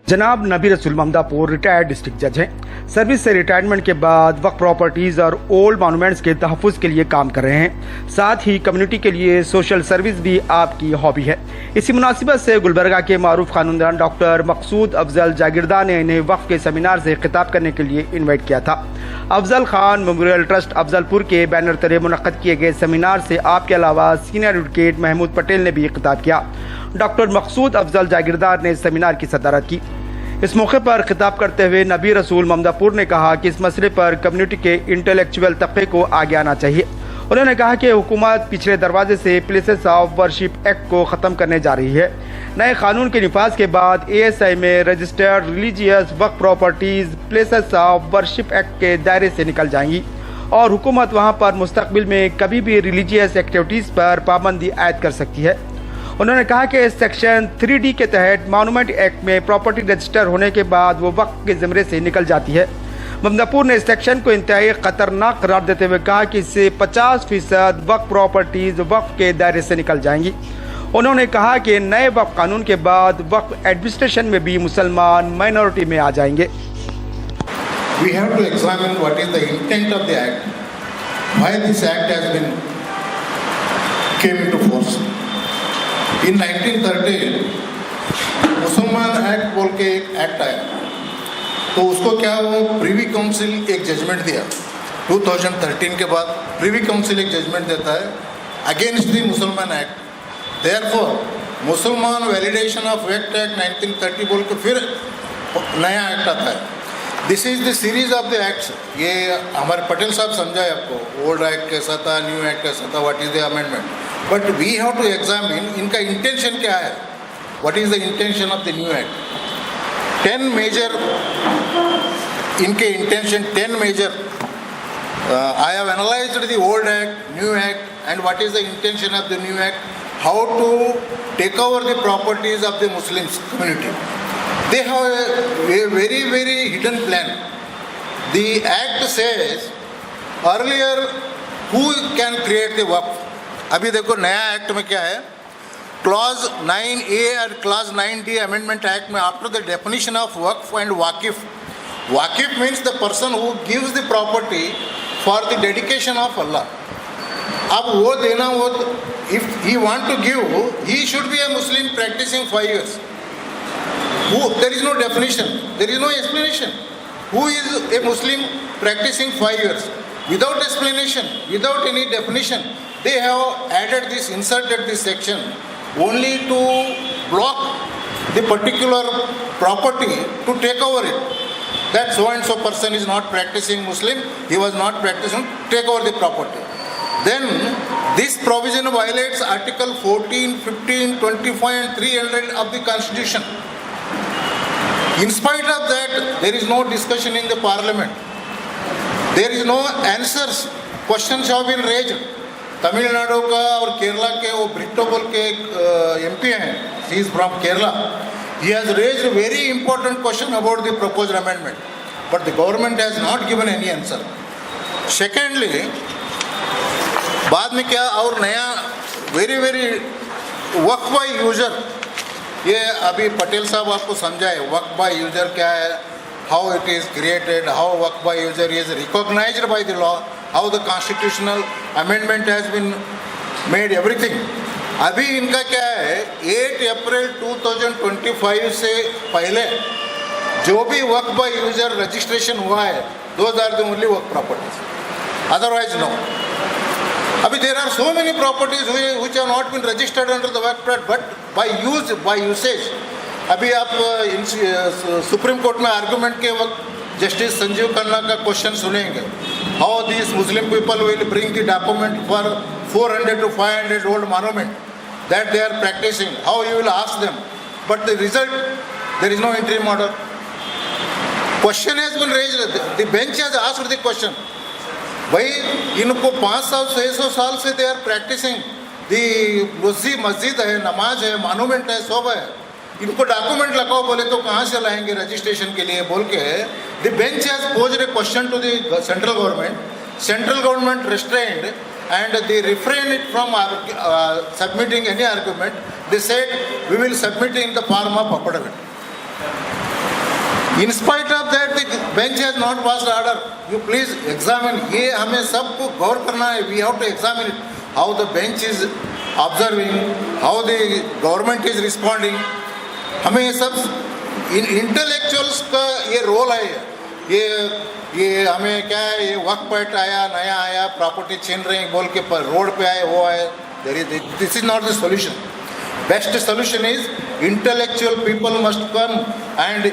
जनाब नबी रसूल Mamdapur retired district जज हैं। सर्विस से रिटायरमेंट के बाद वक्फ प्रॉपर्टीज और ओल्ड मॉन्यूमेंट्स के तहफ़्फ़ुज़ के लिए काम कर रहे हैं। साथ ही कम्युनिटी के लिए सोशल सर्विस भी आपकी हॉबी है। इसी मुनासिबत से गुलबर्गा के मारूफ कानूनदान डॉक्टर मकसूद अफजल जागीरदार ने इन्हें वक्फ के सेमिनार से खिताब करने के लिए इन्वाइट किया था। अफजल खान मेमोरियल ट्रस्ट अफजलपुर के बैनर तले मुनक़्क़द किए गए सेमिनार से आपके अलावा सीनियर एडवोकेट महमूद पटेल ने भी खिताब किया। डॉक्टर मकसूद अफजल जागीरदार ने सेमिनार की सदारत की। इस मौके पर खिताब करते हुए नबी रसूल ममदापुर ने कहा कि इस मसले पर कम्युनिटी के इंटेलेक्चुअल तबके को आगे आना चाहिए। उन्होंने कहा कि हुकूमत पिछले दरवाजे से प्लेसेस ऑफ वर्शिप एक्ट को ख़त्म करने जा रही है। नए कानून के निफाज के बाद ASI में registered religious Waqf properties places of worship act के दायरे से निकल जाएंगी और हुकूमत वहां पर मुस्तकबिल में कभी भी रिलीजियस एक्टिविटीज़ पर पाबंदी आयद कर सकती है। उन्होंने कहा कि सेक्शन 3D के तहत मॉन्यूमेंट एक्ट में प्रॉपर्टी रजिस्टर होने के बाद वो वक्फ के ज़िम्मे से निकल जाती है। ममदापुर ने इस सेक्शन को इंतहाई खतरनाक करार देते हुए कहा कि इससे 50% वक्फ प्रॉपर्टीज वक्फ के दायरे से निकल जाएंगी। उन्होंने कहा कि नए वक्फ कानून के बाद वक्फ एडमिनिस्ट्रेशन में भी मुसलमान माइनॉरिटी में आ जाएंगे। We have to examine what is the intent of the act, why this act has been came into force. In 1930 मुसलमान एक्ट बोल के एक एक्ट आया, तो उसको क्या वो प्रीवी काउंसिल एक जजमेंट दिया। 2013 के बाद प्रीवी काउंसिल एक जजमेंट देता है अगेंस्ट द मुसलमान एक्ट। देयरफॉर मुसलमान वैलिडेशन ऑफ एक्ट 1930 बोल के फिर नया एक्ट आता है। This is the series of the acts. ये हमारे पटेल साहब समझाए आपको, ओल्ड एक्ट कैसा था, न्यू एक्ट कैसा था, what is the amendment. But we have to examine इनका इंटेंशन क्या है, what is the intention of the new act. 10 major इनके intention, 10 major I have analyzed the old act, new act, and what is the intention of the new act, how to take over the properties of the Muslims community. They have a very, very hidden plan. The act says earlier who can create the waqf. अभी देखो नया act में क्या है, clause 9A और clause 9D amendment act में after the definition of waqf and wakif, wakif means the person who gives the property for the dedication of Allah. अब वो देना, वो if he want to give, he should be a Muslim practising 5 years. There is no definition, there is no explanation. Who is a Muslim practicing 5 years? Without explanation, without any definition, they have added this, inserted this section only to block the particular property to take over it. That so and so person is not practicing Muslim, he was not practicing, take over the property. Then this provision violates Article 14, 15, 25 and 300 of the Constitution. In spite of that, there is no discussion in the parliament. There is no answers. Questions have been raised. Tamil Nadu का और केरला के वो Brito बोल के एक MP हैं, he is from Kerala. He has raised a very important question about the proposed amendment, but the government has not given any answer. Secondly, बाद में क्या और नया very very Waqf by user, ये अभी पटेल साहब आपको समझाए वक्फ बाय यूजर क्या है, how it is created, how Waqf by user is recognized by the law, how the constitutional amendment has been made, everything. अभी इनका क्या है, 8 अप्रैल 2025 से पहले जो भी वक्फ बाय यूजर रजिस्ट्रेशन हुआ है, those are the only Waqf properties, otherwise no. अभी there are so many properties which have not been registered under the Waqf act, but by usage. अभी आप सुप्रीम कोर्ट में आर्गूमेंट के वक्त justice Sanjeev Khanna का question सुनेंगे, how this Muslim people will bring the document for 400 to 500 old monument that they are practicing, how you will ask them, but the result, there is no interim order. Question has been raised, the bench has asked the question, भाई इनको 500-600 साल से they are practicing, the मस्जिद है, नमाज है, monument है, सब है, इनको डॉक्यूमेंट लगाओ बोले तो कहाँ से लाएंगे रजिस्ट्रेशन के लिए बोल के the bench has posed a question to the central government restrained and they refrained it from submitting any argument. They said we will submit in the form of affidavit. In spite of that, the bench has not passed order. You please examine. ये हमें सबको गौर करना है. We have to examine it. How the bench is observing, how the government is responding. हमें ये सब intellectuals का ये रोल है. ये हमें क्या है, ये वक्त पैट आया, नया आया, प्रॉपर्टी छीन रहे हैं बोल के पर रोड पे आए, वो आए. This is not the solution. Best solution is intellectual people must come and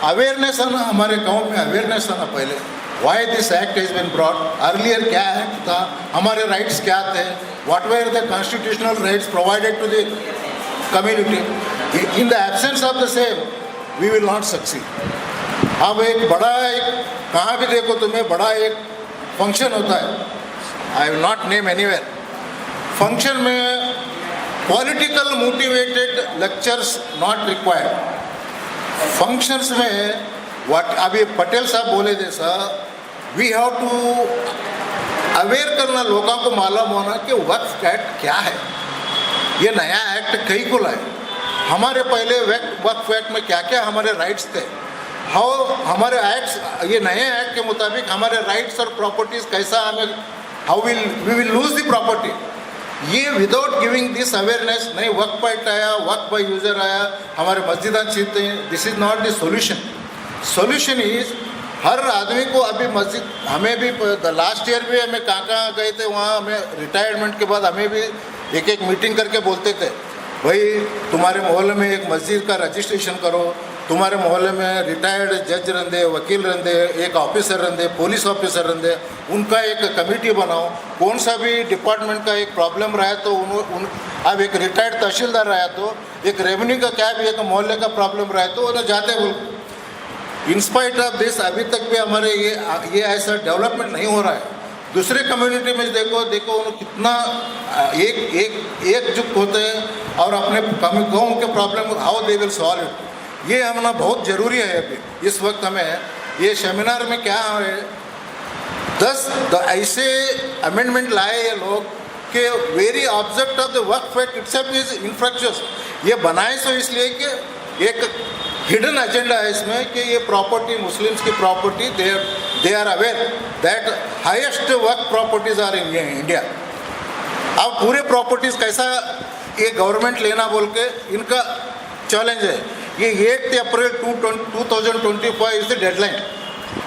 awareness आना. हमारे गांव में awareness आना पहले. Why this act has been brought? Earlier क्या act था? हमारे rights क्या थे? What were the constitutional rights provided to the community? In the absence of the same, we will not succeed. अब एक बड़ा एक कहाँ भी देखो तुम्हें बड़ा एक फंक्शन होता है. I will not name anywhere. Function में political motivated lectures not required. Functions में अभी पटेल साहब बोले थे sir, we have to aware करना, लोगों को मालूम होना कि वक्फ एक्ट क्या है. ये नया एक्ट कई को लाए. हमारे पहले वक्फ एक्ट में क्या क्या हमारे राइट्स थे, हाउ हमारे एक्ट्स, ये नए एक्ट के मुताबिक हमारे राइट्स और प्रॉपर्टीज़ कैसा हमें, how we will lose the property. ये विदाउट गिविंग दिस अवेयरनेस, नहीं वक्फ पैट आया, वक्फ बाय यूज़र आया, हमारे मस्जिदां छीनते हैं. This is not the solution. Solution is her आदमी को अभी मस्जिद, हमें भी लास्ट ईयर भी हमें कहाँ गए थे, वहाँ हमें रिटायरमेंट के बाद हमें भी एक मीटिंग करके बोलते थे, भाई तुम्हारे मोहल्ले में एक मस्जिद का रजिस्ट्रेशन करो, तुम्हारे मोहल्ले में रिटायर्ड जज रहते, वकील रहते, एक ऑफिसर रहते, पुलिस ऑफिसर रहते, उनका एक कमेटी बनाओ. कौन सा भी डिपार्टमेंट का एक प्रॉब्लम रहा तो अब एक रिटायर्ड तहसीलदार रहा तो एक रेवेन्यू का क्या भी एक मोहल्ले का प्रॉब्लम रहा तो उन्हें जाते बोल. इंस्पाइट ऑफ दिस अभी तक भी हमारे ये ऐसा डेवलपमेंट नहीं हो रहा है. दूसरे कम्युनिटी में देखो उन्हें कितना एकजुट होते हैं और अपने गाँव के problem how they will solve it. ये हमना बहुत ज़रूरी है. अभी इस वक्त हमें ये सेमिनार में क्या है, 10 ऐसे अमेंडमेंट लाए ये लोग कि very object of the waqf act itself is infructuous. ये बनाए सो इसलिए कि एक हिडन एजेंडा है इसमें कि ये प्रॉपर्टी मुस्लिम्स की property, they are aware that highest Waqf properties are in India. अब पूरे प्रॉपर्टीज़ कैसा ये गवर्नमेंट लेना बोल के इनका चैलेंज है. ये 8 अप्रैल 2025 इज द डेडलाइन.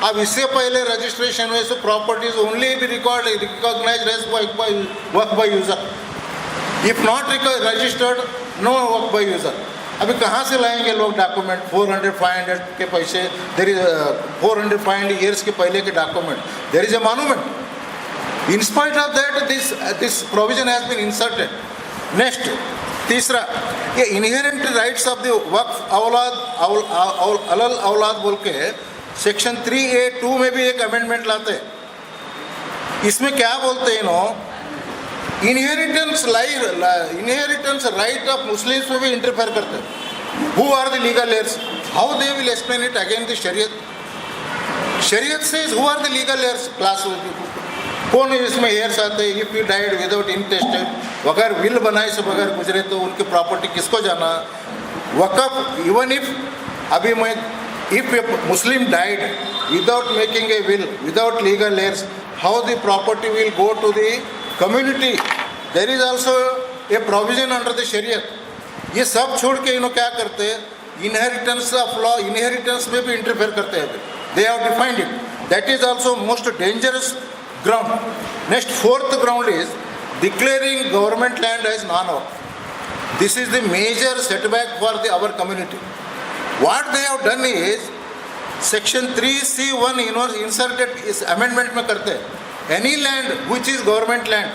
अब इससे पहले रजिस्ट्रेशन में से properties only be recognised as Waqf by user. If not registered, no Waqf by user. अभी कहाँ से लाएंगे लोग डॉक्यूमेंट? 400-500 के पैसे, देर इज 400-500 ईयर्स के पहले के document, there is a monument. In spite of that this provision has been inserted. Next, तीसरा, ये inherent rights of the Waqf अलल औलाद बोल के सेक्शन 3A(2) में भी एक अमेंडमेंट लाते हैं. इसमें क्या बोलते हैं इन्हों, इनहेरिटेंस राइट ऑफ मुस्लिम्स में भी इंटरफेयर करते हैं. Who are the legal heirs? How they will explain it against the Shariat? Shariat says who are the legal heirs? Class कौन इसमें हेयर्स आते हैं? If you died without intestate, बगैर विल बनाए से बगैर गुजरे तो उनकी प्रॉपर्टी किसको जाना? वक़्फ़, इवन इफ अभी मैं if a Muslim died without making a will, without legal heirs, how the property will go to the community? There is also a provision under the Shariat. ये सब छोड़ के इन्हों क्या करते हैं, इनहेरिटेंस ऑफ लॉ, इनहेरिटेंस में भी इंटरफेयर करते हैं. They have defined it. That is also most dangerous ground. Next, fourth ground is declaring government land as non-waqf. This is the major setback for our community. What they have done is section 3C(1) inserted is amendment में करते हैं. Any land which is government land,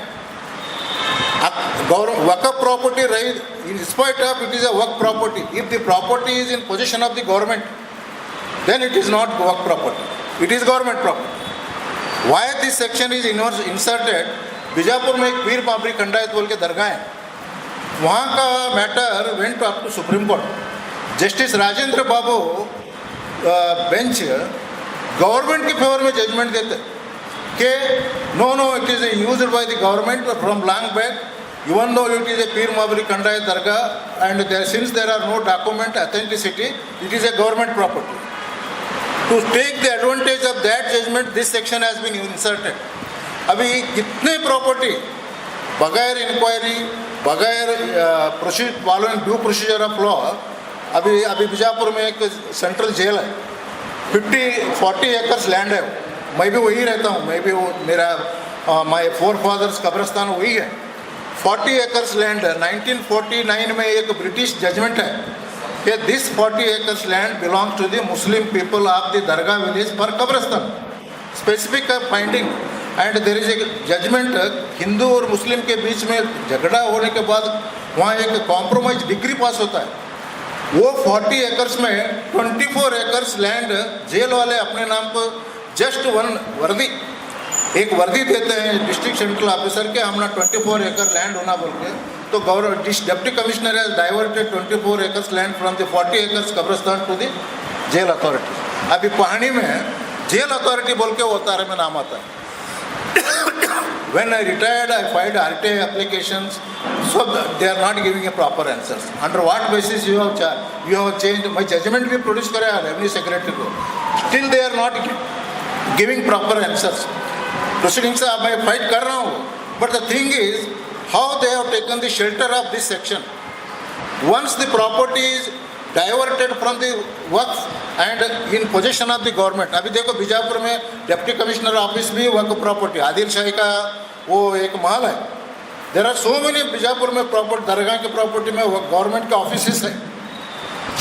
waqf property, right, in spite of it is a waqf property. If the property is in possession of the government, then it is not waqf property. It is government property. Why this section is inserted? Bijapur में एक पीर पापड़ी खंडायत बोल के दरगाह है, वहाँ का matter went up to supreme court. Justice Rajendra Babu bench government के favour में judgement देते कि no it is used by the government from long back, even though it is a Pir Papadi Khandayat dargah and since there are no document authenticity, it is a government property. To take the advantage of that judgment, this section has been inserted. अभी कितने property बगैर inquiry, बगैर following due procedure of law, अभी बीजापुर में एक central jail है, 40 acres land है, मैं भी वही रहता हूँ, मैं भी वो मेरा माय फोरफादर्स कब्रिस्तान वही है, 40 एकर्स लैंड है। 1949 में एक ब्रिटिश जजमेंट है कि this 40 acres land belongs to the Muslim people of the dargah village for kabristan, specific finding. And there is a judgement, Hindu और मुस्लिम के बीच में झगड़ा होने के बाद वहाँ एक कॉम्प्रोमाइज डिग्री पास होता है, वो 40 एकर्स में 24 एकर्स लैंड जेल वाले अपने नाम पर जस्ट वन वर्दी, एक वर्दी देते हैं डिस्ट्रिक्ट सेंट्रल ऑफिसर के, हमने 24 एकड़ लैंड होना बोल के, तो government deputy commissioner has diverted 24 acres land from the 40 acres कब्रिस्तान टू द जेल अथॉरिटी। अभी पहाड़ी में जेल अथॉरिटी बोल के वो तारे में नाम आता है। When I retired, I filed RTA applications, so they are not giving a proper answers. Under what basis you have changed? My judgment भी produce करे revenue secretary को, still they are not giving proper answers. Proceedings से मैं fight कर रहा हूँ, but the thing is how they have taken the shelter of this section. Once the property is diverted from the Waqf and in possession of the government, अभी देखो बीजापुर में deputy commissioner office भी वक्फ property, Adil शाही का वो एक महल है। There are so many Bijapur में प्रॉपर्टी, दरगाह की प्रॉपर्टी में गवर्नमेंट के ऑफिस है।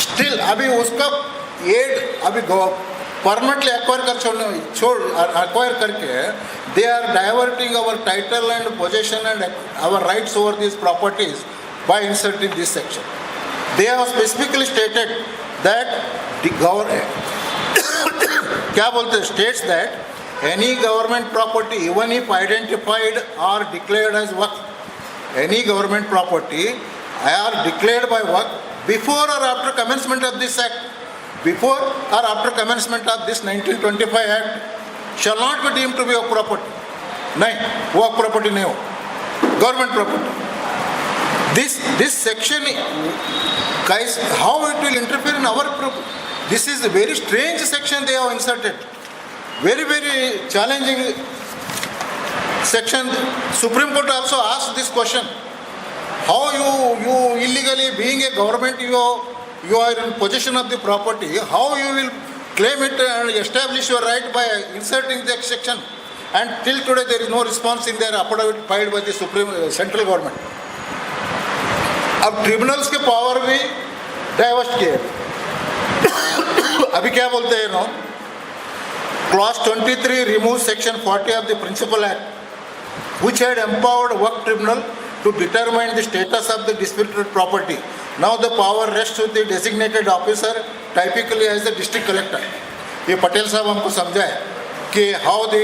स्टिल अभी उसका एड अभी परमानेंटली एक्वायर करके they are diverting our title and possession and our rights over this properties by inserting this section. They have specifically stated that the government क्या बोलते हैं, states that any government property, even if identified or declared as waqf, any government property are declared by waqf before or after commencement of this act, before or after commencement of this 1925 act shall not be deemed to be waqf property. नहीं, waqf property नहीं हो, government property. This section, guys, how it will interfere in our property? This is a very strange section they have inserted. Very, very challenging section. Supreme Court also asked this question. How you illegally, being a government, you are in possession of the property, how you will claim it and establish your right by inserting that section? And till today there is no response in their affidavit filed by the central government. अब tribunals के power भी divest किए। अभी क्या बोलते हैं no, clause 23 remove section 40 of the principal act which had empowered Waqf tribunal to determine the status of the disputed property. Now the power rest with the designated officer, typically as the district collector. ये पटेल साहब हमको समझाए कि how the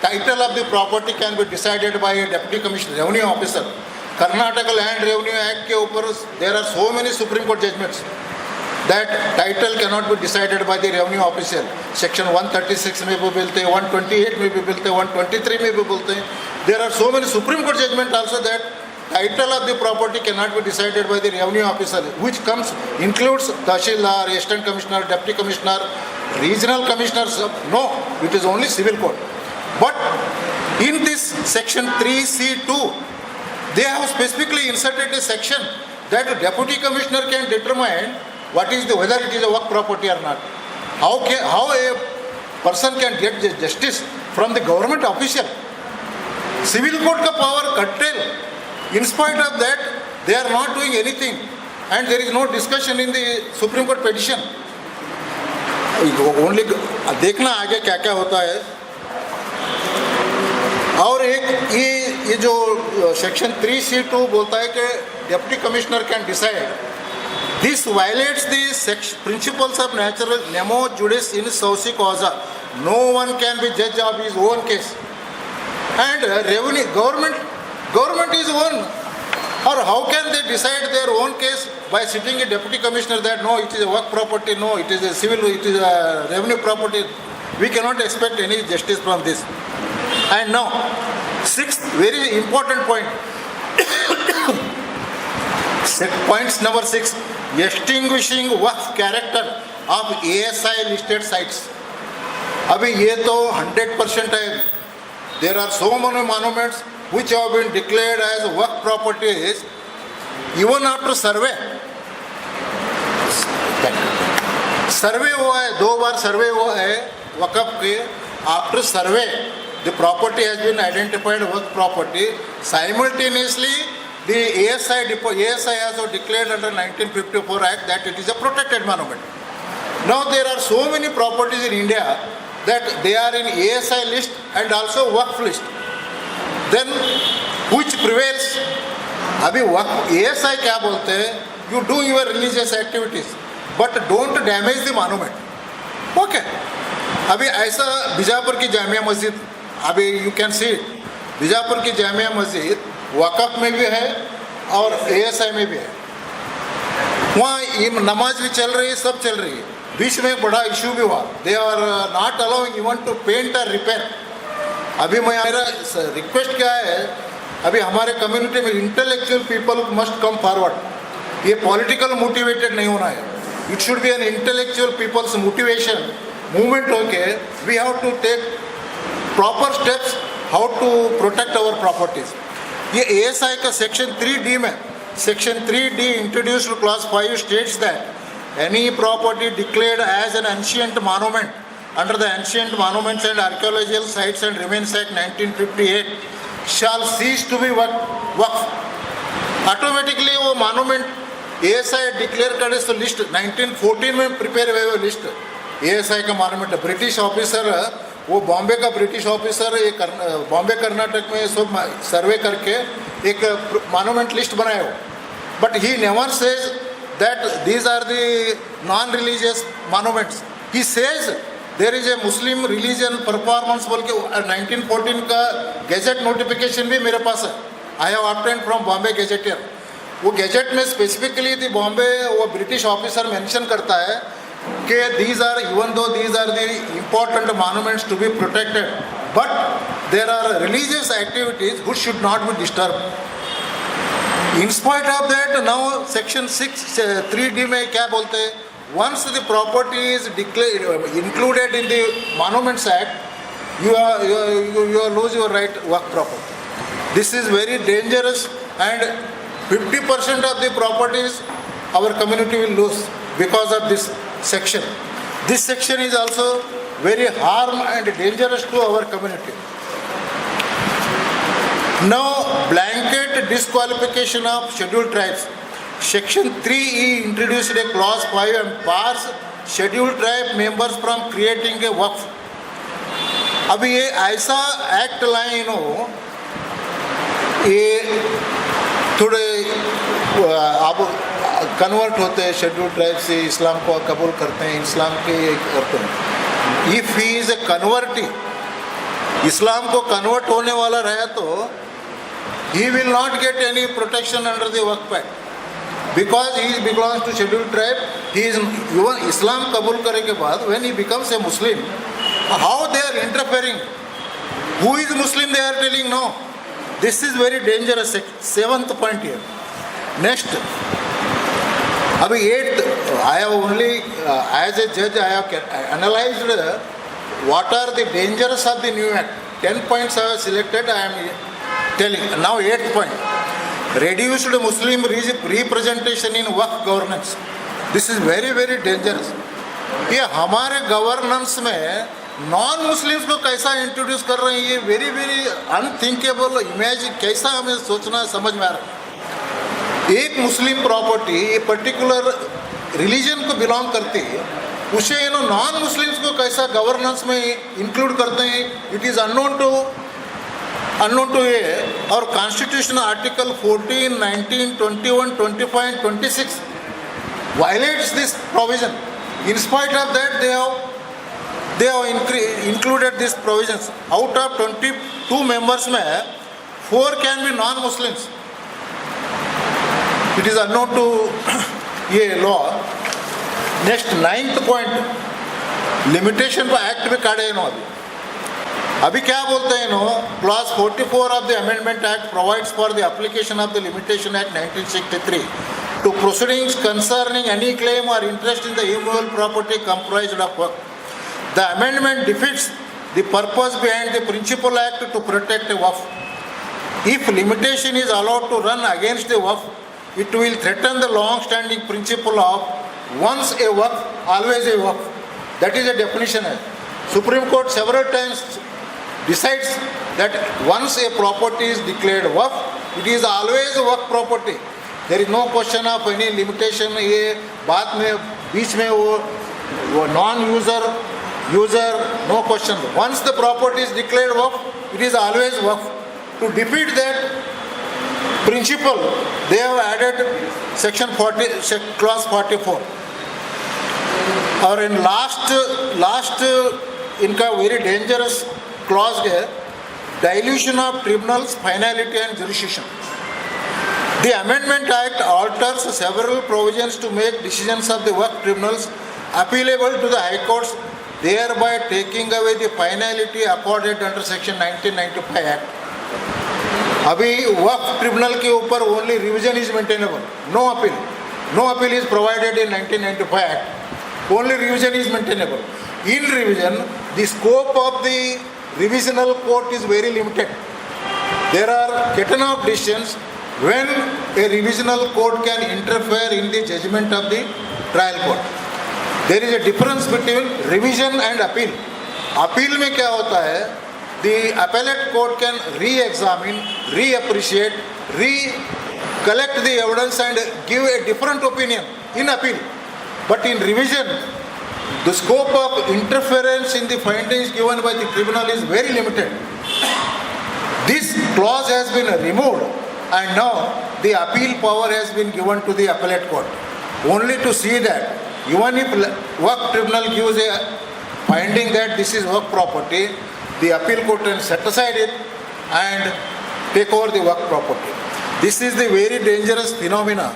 title of the property can be decided by a deputy commissioner revenue officer. Karnataka Land Revenue Act के ऊपर there are so many Supreme Court judgments that title can not be decided by the revenue officer. Section 136 में भी बोलते हैं, 128 में भी बोलते हैं, 123 में भी बोलते हैं। There are so many Supreme Court judgment also that title of the property can not be decided by the revenue officer, which comes includes tehsildar, assistant commissioner, deputy commissioner, regional commissioners. No, it is only civil court. But in this section 3C2 they have specifically inserted a section that the deputy commissioner can determine what is whether it is a waqf property or not. How a person can get justice from the government official? Civil court का power curtail. In spite of that, they are not doing anything, and there is no discussion in the Supreme Court petition. Only देखना आगे क्या क्या होता है। और एक ये जो सेक्शन 3C2 बोलता है कि deputy commissioner can decide, this violates the principles of natural nemo judex in sua causa. No one can be जज of his own case and revenue government is own, और how can they decide their own case by sitting a deputy commissioner that no it is a waqf property, no it is a civil, it is a revenue property. We cannot expect any justice from this. And now, sixth very important point, points number 6, extinguishing waqf character of ASI listed sites. अभी ये तो 100% है. There are so many monuments which have been declared as work properties even after survey. सर्वे हुआ है, 2 बार सर्वे हुआ है वक़्फ़ के. After survey the property has been identified work property. Simultaneously the ASI also declared under 1954 Act that it is a protected monument. Now there are so many properties in India that they are in ASI list and also Waqf list. Then which prevails? अभी Waqf ASI क्या बोलते हैं? You do your religious activities, but don't damage the monument. Okay. अभी ऐसा बीजापुर की जामिया मस्जिद, अभी you can see it. Bijapur की जामिया मस्जिद वक़्फ़ में भी है और ASI में भी है. वहाँ ये नमाज भी चल रही है, सब चल रही है. बीच में एक बड़ा इशू भी हुआ. They are not allowing even to paint और रिपेयर. अभी मेरा रिक्वेस्ट क्या है, अभी हमारे कम्युनिटी में intellectual people must come forward. ये पॉलिटिकल मोटिवेटेड नहीं होना है. It should be an intellectual peoples motivation movement. होके we have to take proper steps how to protect our properties. ये ASI का सेक्शन 3D में, section 3D introduced class 5 states that any property declared as an ancient monument under the Ancient Monuments and Archaeological Sites and Remains Act 1958 shall cease to be Waqf. Automatically वो monument ASI declare करे. तो list 1914 में prepare हुए वो list ASI का monument. British officer, वो बॉम्बे का British officer, ये बॉम्बे कर्नाटक में सब सर्वे करके एक मोनुमेंट लिस्ट बनाए हो. But he never says that these are the non religious monuments. He says there is a Muslim religion performance बोल के 1914 का गैजेट नोटिफिकेशन भी मेरे पास है. I have obtained from Bombay gazetteer. वो गैजेट में स्पेसिफिकली दी बॉम्बे वो ब्रिटिश ऑफिसर मेंशन करता है कि these are, even though these are the important monuments to be protected, but there are religious activities which should not be disturbed. In spite of that, now section 3D में क्या बोलते हैं? Once the property is declared included in the Monuments Act, you lose your right work property. This is very dangerous, and 50% of the properties our community will lose because of this section. This section is also very harm and dangerous to our community. Now, blanket disqualification of scheduled tribes. Section 3E introduced a clause 5 and bars scheduled tribe members from creating a वक्फ. अभी ये ऐसा act line हो, ये थोड़े अब convert होते हैं scheduled tribe से, इस्लाम को कबूल करते हैं, इस्लाम के करते हैं. इफ ही इज ए कन्वर्टी, इस्लाम को कन्वर्ट होने वाला रहा तो he will not get any protection under the waqf act because he belongs to scheduled tribe. He is even इस्लाम कबूल करने के बाद when he becomes a Muslim, how they are interfering, who is Muslim they are telling no. This is very dangerous. 7th point here. Next, अभी 8th, I have only as a judge I have analyzed what are the dangers of the new act. 10 points I have selected, I am telling. Now 8th point, reduced Muslim representation in Waqf governance. This is very very dangerous. ये हमारे governance में non Muslims को कैसा introduce कर रहे हैं, ये very very unthinkable image. कैसा हमें सोचना समझ में आ रहा है. एक मुस्लिम प्रॉपर्टी ये पर्टिकुलर रिलीजन को बिलोंग करती है, उसे नॉन मुस्लिम्स को कैसा गवर्नेंस में इंक्लूड करते हैं, इट इज़ अननोन टू ये. और constitution article 14, 19, 21, 25, 26 violets this provision. In spite of that they have included these provisions. Out of 22 members में 4 can be non-Muslims. It is unknown to ये law. Next 9th point, limitation पर act भी काढ़े इन्हों अभी क्या बोलते हैं इन्हों. Clause 44 of the Amendment Act provides for the application of the Limitation Act 1963 to proceedings concerning any claim or interest in the immovable property comprised of work. The amendment defeats the purpose behind the Principal Act to protect a Waqf. If limitation is allowed to run against the Waqf, it will threaten the long-standing principle of once a Waqf, always a Waqf. That is a definition. Supreme Court several times decides that once a property is declared Waqf, it is always a Waqf property. There is no question of any limitation. ये बाद में बीच में वो non-user, user, no question. Once the property is declared Waqf, it is always Waqf. To defeat that principle, they have added section 40, clause 44. और in last इनका very dangerous clause है, dilution of tribunals, finality and jurisdiction. The Amendment Act alters several provisions to make decisions of the Waqf tribunals appealable to the High Courts, thereby taking away the finality accorded under Section 1995 Act. अभी Waqf tribunal के ऊपर only revision is maintainable, no appeal. No appeal is provided in 1995 Act. Only revision is maintainable. In revision, the scope of the revisional court is very limited. There are curtain of decisions when a revisional court can interfere in the judgment of the trial court. There is a difference between revision and appeal. Appeal में क्या होता है? The appellate court can re-examine, re-appreciate, collect the evidence and give a different opinion in appeal. But in revision, the scope of interference in the findings given by the tribunal is very limited. This clause has been removed and now the appeal power has been given to the appellate court. Only to see that even if Waqf tribunal gives a finding that this is Waqf property, the appeal court can set aside it and take over the Waqf property. This is the very dangerous phenomena.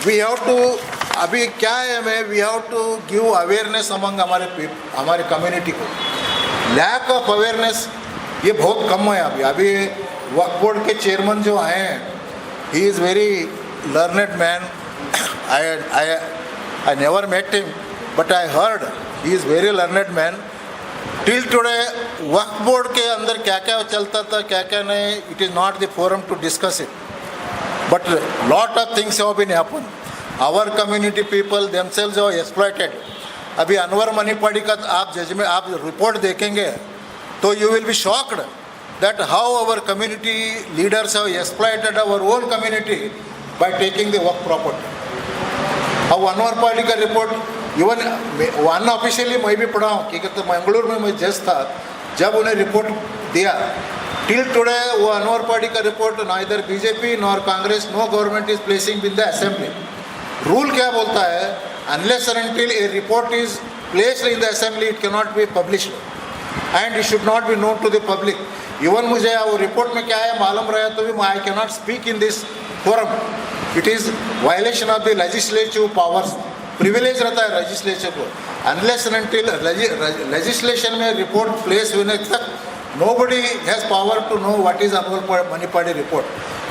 We have to, अभी क्या है हमें, we have to give awareness among हमारे community को. Lack of awareness ये बहुत कम है अभी वक्फ बोर्ड के चेयरमैन जो हैं, he is very learned man. I never met him, but I heard he is very learned man. Till today Waqf board के अंदर क्या क्या चलता था, क्या क्या नहीं, it is not the forum to discuss it. But lot of things have been happened. Our community people themselves are exploited. अभी अनवर मनीपाड़ी का आप जजमेंट, आप रिपोर्ट देखेंगे तो you will be shocked that how our community leaders have exploited our own community by taking the Waqf property. अब Anwar party का report even unofficially मैं भी पढ़ा हूँ, क्योंकि तो मंगलूर में मैं जज था जब उन्हें रिपोर्ट दिया. टिल टुडे वो अनवर पार्टी का report neither BJP nor Congress, no government is placing with the assembly. Rule क्या बोलता है, unless and until a report is placed in the assembly it can not be published and it should not be known to the public. Even मुझे वो report में क्या है मालूम रहा तो भी I can not speak in this forum. It is violation of the legislative powers. Privilege रहता है लेजिस्लेचर को. अनलेस एंड अनटिल लेजिस्लेशन में रिपोर्ट प्लेस होने तक nobody has power to know what is Anwar Manipadi report.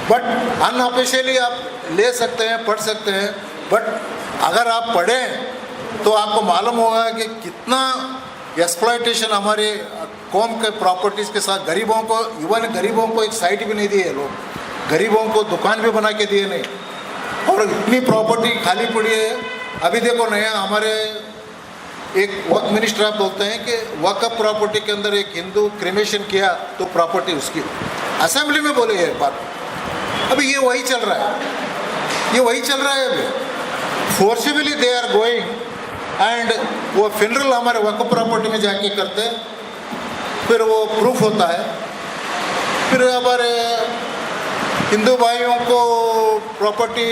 But unofficially आप ले सकते हैं, पढ़ सकते हैं. बट अगर आप पढ़ें तो आपको मालूम होगा कि कितना एक्सप्लॉयटेशन हमारे कौम के प्रॉपर्टीज़ के साथ गरीबों को, इवन गरीबों को एक साइट भी नहीं दिए लोग, गरीबों को दुकान भी बना के दिए नहीं, और इतनी प्रॉपर्टी खाली पड़ी है. अभी देखो नया हमारे एक वक्फ मिनिस्टर आप बोलते हैं कि वक्फ प्रॉपर्टी के अंदर एक हिंदू क्रिमेशन किया तो प्रॉपर्टी उसकी. असेंबली में बोले ये बात. अभी ये वही चल रहा है, ये वही चल रहा है. अभी forcibly they are going and वो फिनरल हमारे वक्फ प्रॉपर्टी में जाके करते हैं, फिर वो प्रूफ होता है, फिर हमारे हिंदू भाइयों को प्रॉपर्टी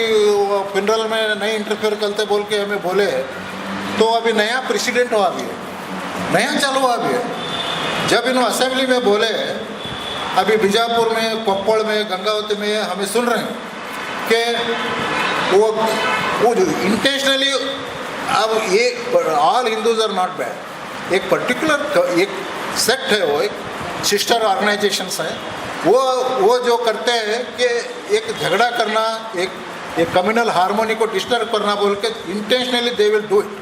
फिनरल में नहीं इंटरफेयर करते बोल के हमें बोले. तो अभी नया प्रेसिडेंट हुआ भी है, नया चालू हुआ भी है. जब इन्होंने असेंबली में बोले, अभी बीजापुर में, कोप्पड़ में, गंगावती में हमें सुन रहे हैं कि वो जो इंटेंशनली, अब ये all Hindus are not bad, एक पर्टिकुलर एक सेक्ट है, वो एक सिस्टर ऑर्गेनाइजेशंस हैं, वो जो करते हैं कि एक झगड़ा करना, एक कम्युनल हार्मोनी को डिस्टर्ब करना बोल के intentionally they will do it.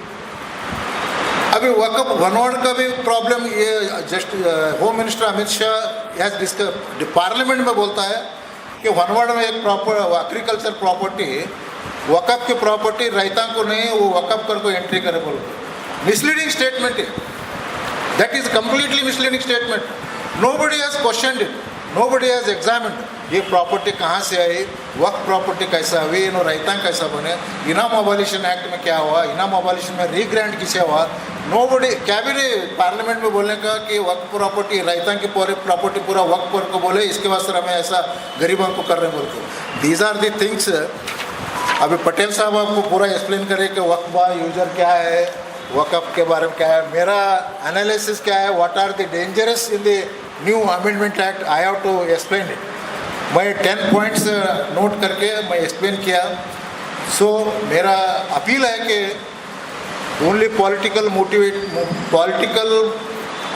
अभी वक्फ वनवर्ड का भी प्रॉब्लम ये just home minister Amit Shah has discuss parliament में बोलता है कि वनवर्ड में एक प्रॉपर एग्रीकल्चर प्रॉपर्टी वक्फ की प्रॉपर्टी रैता को नहीं वो वक्फ कर को एंट्री करे बोल मिसलीडिंग स्टेटमेंट है that is completely misleading statement nobody has questioned it nobody has examined ये प्रॉपर्टी कहाँ से आई वक्फ प्रॉपर्टी कैसा हुई इन्हों रैता कैसा बने इनाम अबॉलिशन एक्ट में क्या हुआ इनाम अबॉलिशन में रीग्रांट किसे हुआ नोबडी कैबिनेट पार्लियामेंट में बोलने का कि वक्फ प्रॉपर्टी रैता की पूरे प्रॉपर्टी पूरा वक्फ पर को बोले इसके वास्ते हमें ऐसा गरीबों को कर रहे बोल को दीज आर दी थिंग्स अभी पटेल साहब आपको पूरा एक्सप्लेन करें कि वक्फ बा यूजर क्या है वक्फ के बारे में क्या है मेरा एनालिसिस क्या है what are the dangerous in the new amendment act I have to explain it मैं 10 पॉइंट्स नोट करके मैं एक्सप्लेन किया सो मेरा अपील है कि ओनली पॉलिटिकल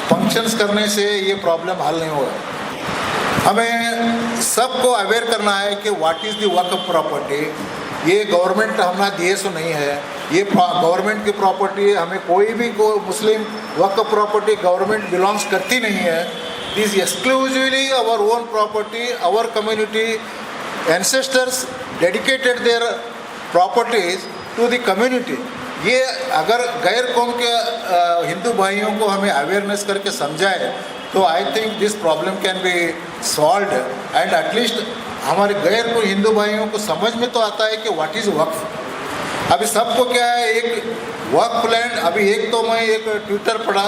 फंक्शंस करने से ये प्रॉब्लम हल नहीं होगा हमें सबको अवेयर करना है कि what is the Waqf property ये गवर्नमेंट हमारा देश नहीं है ये गवर्नमेंट की प्रॉपर्टी हमें कोई भी मुस्लिम वक्फ प्रॉपर्टी गवर्नमेंट बिलोंग्स करती नहीं है is exclusively our own property, our community ancestors dedicated their properties to the community. ये अगर गैर कौम के हिंदू भाइयों को हमें अवेयरनेस करके समझाए तो I think this problem can be solved and at least हमारे गैर को हिंदू भाइयों को समझ में तो आता है कि व्हाट इज़ वक्फ अभी सबको क्या है एक वक्फ लैंड अभी एक तो मैं एक ट्विटर पढ़ा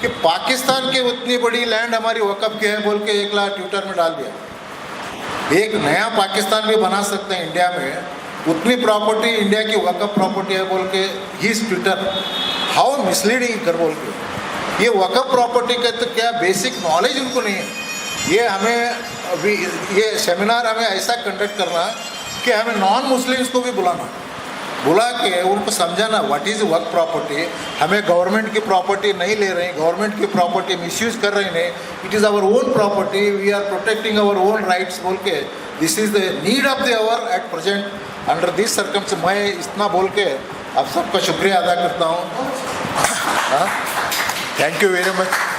कि पाकिस्तान की उतनी बड़ी लैंड हमारी वक़्फ़ की है बोल के एक लाख ट्विटर में डाल दिया एक नया पाकिस्तान भी बना सकते हैं इंडिया में उतनी प्रॉपर्टी इंडिया की वक़्फ़ प्रॉपर्टी है बोल के ही ट्विटर हाउ मिसलीडिंग कर बोल के ये वक़्फ़ प्रॉपर्टी का तो क्या बेसिक नॉलेज उनको नहीं है ये हमें अभी ये सेमिनार हमें ऐसा कंडक्ट करना कि हमें नॉन मुस्लिम्स को भी बुला के उनको समझाना व्हाट इज़ वक्फ प्रॉपर्टी हमें गवर्नमेंट की प्रॉपर्टी नहीं ले रहे गवर्नमेंट की प्रॉपर्टी मिसयूज कर रहे हैं it is our own property we are protecting our own rights बोल के this is the need of the hour at present under this circumstances मैं इतना बोल के आप सबका शुक्रिया अदा करता हूँ थैंक यू वेरी मच